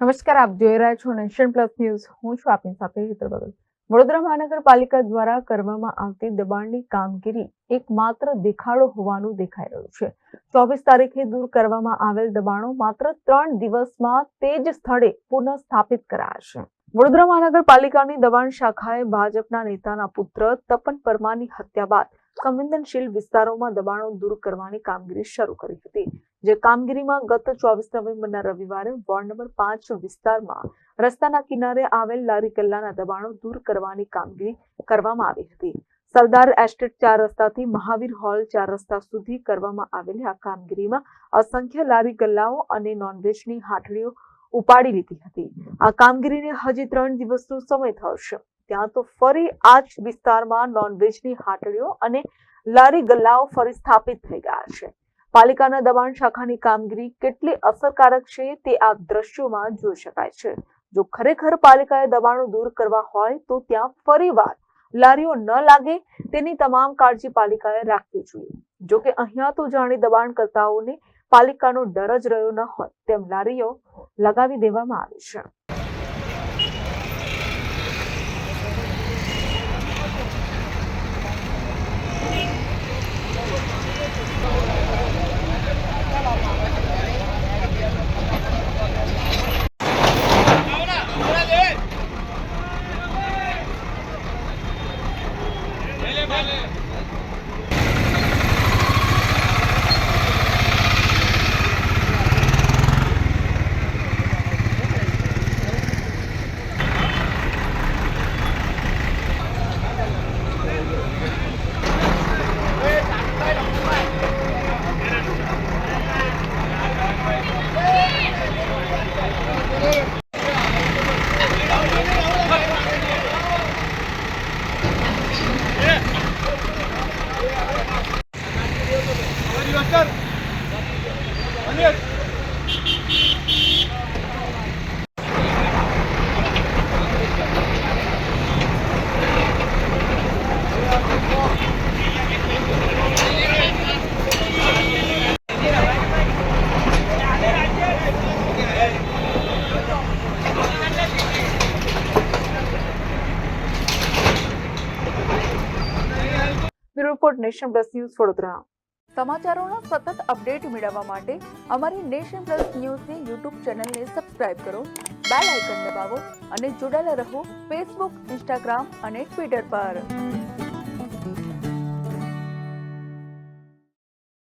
નમસ્કાર, આપ જોઈ રહ્યા છો નેશન પ્લસ ન્યૂઝ. હું છું આપની સાથે હેતલ ભગત. વડોદરા મહાનગરપાલિકા દ્વારા કરવામાં આવતી દબાણની કામગીરી એકમાત્ર દેખાડો હોવાનું દેખાઈ રહ્યું છે. 24 તારીખે દૂર કરવામાં આવેલ દબાણો માત્ર 3 દિવસમાં તે જ સ્થળે પુનઃસ્થાપિત કરાયા છે. વડોદરા મહાનગરપાલિકાની દબાણ શાખાએ ભાજપના નેતાના પુત્ર તપન પરમારની હત્યા બાદ સંવેદનશીલ વિસ્તારોમાં દબાણો દૂર કરવાની કામગીરી શરૂ કરી હતી. જે કામગીરીમાં ગત 24 નવેમ્બરના રવિવારે વોર્ડ નંબર 5 વિસ્તારમાં રસ્તાના કિનારે આવેલ લારી ગલ્લાના દબાણો દૂર કરવાની કામગીરી કરવામાં આવી હતી. સરદાર એસ્ટેટ 4 રસ્તાથી મહાવીર હોલ 4 રસ્તા સુધી કરવામાં આવેલી આ કામગીરીમાં અસંખ્ય લારી ગલ્લાઓ અને નોનવેજની હાટડીઓ ઉપાડી લીધી હતી. આ કામગીરીને હજી 3 દિવસનો સમય થયો છે, ત્યાં તો ફરી આ જ વિસ્તારમાં નોનવેજની હાટડીઓ અને લારી ગલ્લાઓ ફરી સ્થાપિત થઈ ગયા છે. પાલિકાના દબાણ શાખાની કામગીરી કેટલી અસરકારક છે તે આ દ્રશ્યોમાં જોઈ શકાય છે. જો ખરેખર પાલિકાએ દબાણો દૂર કરવા હોય તો ત્યાં ફરીવાર લારીઓ ન લાગે તેની તમામ કાળજી પાલિકાએ રાખવી જોઈએ. જો કે અહીંયા તો જાણે દબાણકર્તાઓને પાલિકાનો ડર જ રહ્યો ન હોય તેમ લારીઓ લગાવી દેવામાં આવી છે. Report nation plus news Vadodara. સમાચારોના સતત અપડેટ મેળવવા માટે અમારી નેશન પ્લસ ન્યૂઝની યુટ્યુબ ચેનલને સબસ્ક્રાઇબ કરો, બેલ આઇકન દબાવો અને જોડાયેલા રહો ફેસબુક, ઇન્સ્ટાગ્રામ અને ટ્વિટર પર.